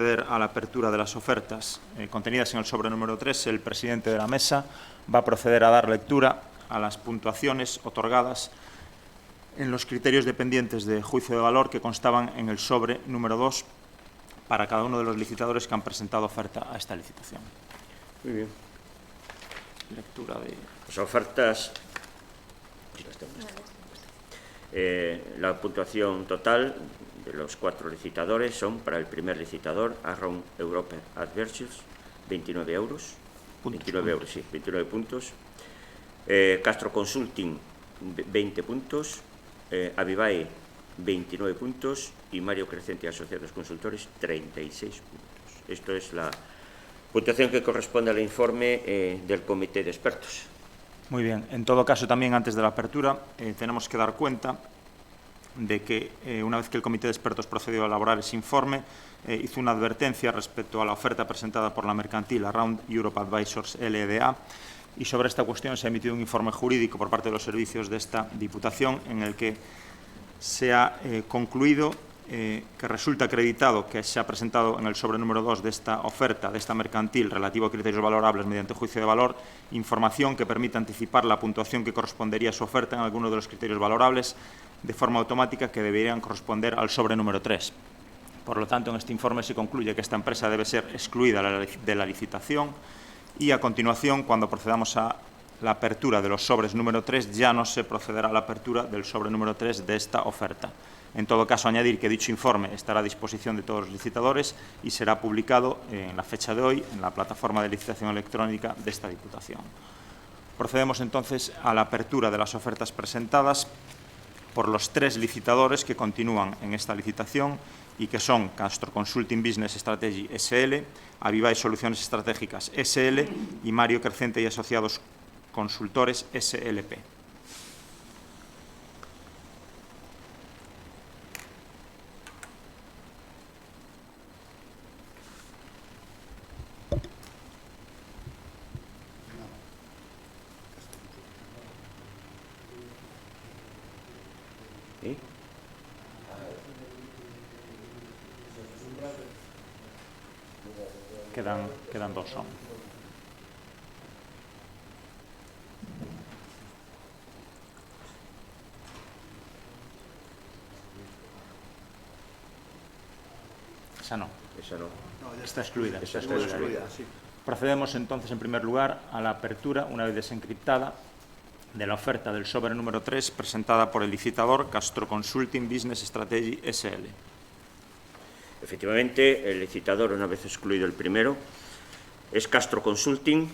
A la apertura de las ofertas contenidas en el sobre número 3, el presidente de la mesa va a proceder a dar lectura a las puntuaciones otorgadas en los criterios dependientes de juicio de valor que constaban en el sobre número 2 para cada uno de los licitadores que han presentado oferta a esta licitación. Muy bien. Lectura de las ofertas. La puntuación total de los 4 licitadores son: para el primer licitador, Arrow Europe Adversions, 29 euros. 29 euros, sí, 29 puntos. Castro Consulting, 20 puntos. Avivae, 29 puntos. Y Mario Crescente y Asociados Consultores, 36 puntos. Esto es la puntuación que corresponde al informe del Comité de Expertos. Muy bien. En todo caso, también antes de la apertura, tenemos que dar cuenta de que una vez que el Comité de Expertos procedió a elaborar ese informe, hizo una advertencia respecto a la oferta presentada por la mercantil Around Europe Advisors LDA, y sobre esta cuestión se ha emitido un informe jurídico por parte de los servicios de esta Diputación en el que se ha concluido que resulta acreditado que se ha presentado en el sobre número 2 de esta oferta, de esta mercantil, relativo a criterios valorables mediante juicio de valor, información que permite anticipar la puntuación que correspondería a su oferta en alguno de los criterios valorables de forma automática que deberían corresponder al sobre número 3. Por lo tanto, en este informe se concluye que esta empresa debe ser excluida de la licitación y, a continuación, cuando procedamos a la apertura de los sobres número 3, ya no se procederá a la apertura del sobre número 3 de esta oferta. En todo caso, añadir que dicho informe estará a disposición de todos los licitadores y será publicado en la fecha de hoy en la plataforma de licitación electrónica de esta Diputación. Procedemos entonces a la apertura de las ofertas presentadas por los 3 licitadores que continúan en esta licitación y que son Castro Consulting Business Strategy SL, Avivae Soluciones Estratégicas SL y Mario Crescente y Asociados Consultores SLP. ¿Sí? Quedan 2 son. Esa no. Esa no. Está excluida. Esa está excluida. Sí. Procedemos entonces, en primer lugar, a la apertura, una vez desencriptada, de la oferta del sobre número 3 presentada por el licitador Castro Consulting Business Strategy SL. Efectivamente, el licitador, una vez excluido el primero, es Castro Consulting,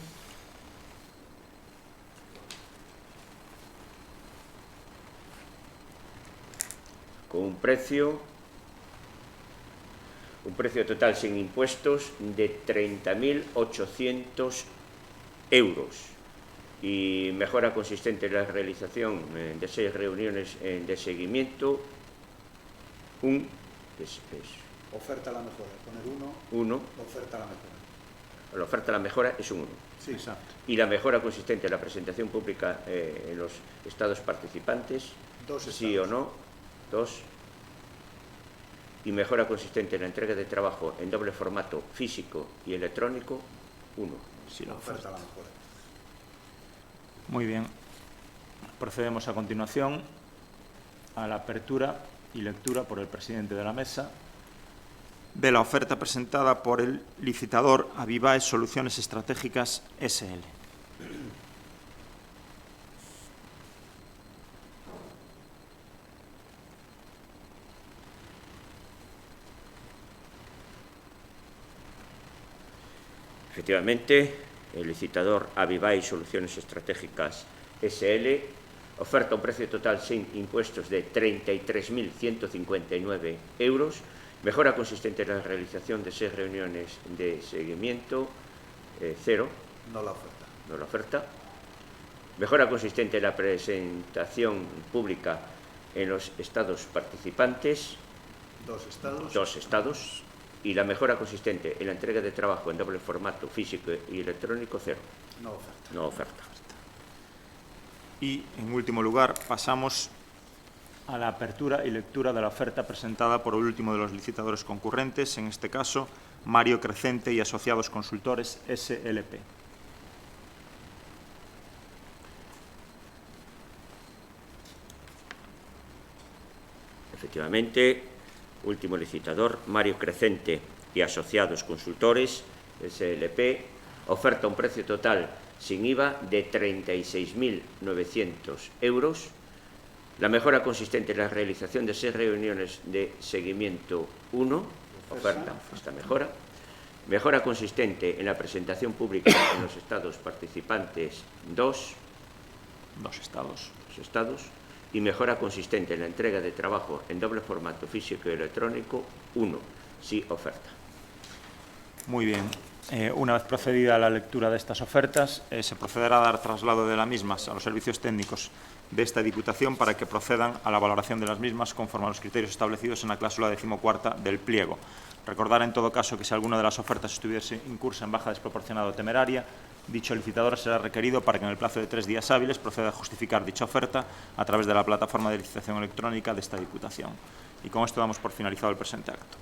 con un precio total sin impuestos de 30.800 euros y mejora consistente en la realización de 6 reuniones de seguimiento. Oferta a la mejora, poner 1. oferta a la mejora. La oferta a la mejora es un 1. Sí, exacto. Y la mejora consistente en la presentación pública en los estados participantes, 2 sí o no, 2. Y mejora consistente en la entrega de trabajo en doble formato físico y electrónico, 1. Sí, la Oferta a la mejora. Muy bien. Procedemos a continuación a la apertura y lectura por el presidente de la mesa de la oferta presentada por el licitador Avivae Soluciones Estratégicas SL. Efectivamente, el licitador Avivae Soluciones Estratégicas SL oferta un precio total sin impuestos de 33.159 euros, mejora consistente en la realización de 6 reuniones de seguimiento, 0. No la oferta. No la oferta. Mejora consistente en la presentación pública en los estados participantes, 2 estados. 2 estados. Y la mejora consistente en la entrega de trabajo en doble formato físico y electrónico, 0. No oferta. No oferta. Y, en último lugar, pasamos a la apertura y lectura de la oferta presentada por el último de los licitadores concurrentes, en este caso Mario Crecente y Asociados Consultores SLP. Efectivamente, último licitador, Mario Crecente y Asociados Consultores SLP, oferta un precio total sin IVA de 36.900 euros. La mejora consistente en la realización de 6 reuniones de seguimiento 1, oferta esta mejora. Mejora consistente en la presentación pública en los estados participantes 2 estados. Y mejora consistente en la entrega de trabajo en doble formato físico y electrónico 1, sí oferta. Muy bien. Una vez procedida la lectura de estas ofertas, se procederá a dar traslado de las mismas a los servicios técnicos de esta Diputación para que procedan a la valoración de las mismas conforme a los criterios establecidos en la cláusula 14ª del pliego. Recordar en todo caso que si alguna de las ofertas estuviese incursa en baja desproporcionada o temeraria, dicho licitador será requerido para que en el plazo de 3 días hábiles proceda a justificar dicha oferta a través de la plataforma de licitación electrónica de esta Diputación. Y con esto damos por finalizado el presente acto.